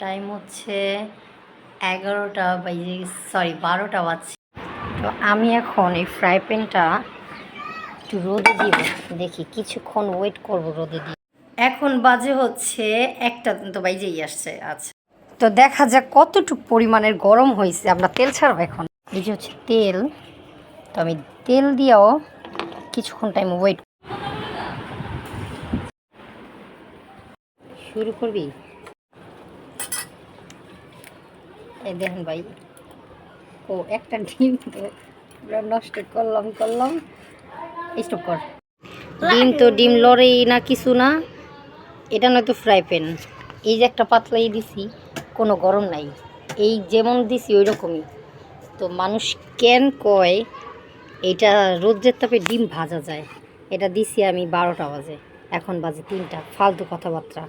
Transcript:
Time হচ্ছে 11টা বাজে, sorry 12টা বাজছে। তো আমি এখন এই ফ্রাই প্যানটা একটু রোদে দিব, দেখি কিছুক্ষণ ওয়েট করব রোদে দিয়ে। এখন বাজে হচ্ছে একটা, তো বাইজেই আসছে। আচ্ছা, তো দেখা যাক কতটুকু পরিমাণের গরম হয়েছে। আমরা তেল ছাড়বো এখন। এই যে হচ্ছে তেল, তো আমি তেল দিয়েও কিছুক্ষণ টাইম ওয়েট। শুরু করবি? এই দেখেন ভাই, ও একটা ডিম তো পুরো নষ্ট করলাম। স্টপ কর। ডিম লড়েই না কিছু না, এটা নয়তো ফ্রাই প্যান। এই যে একটা পাতলাই দিছি, কোনো গরম নাই, এই যেমন দিছি ওই রকমই। তো মানুষ কেন কয় এইটা রোদ্রের তাপে ডিম ভাজা যায়, এটা দিছি আমি 12টা বাজে, এখন বাজে 3টা। ফালতু কথাবার্তা।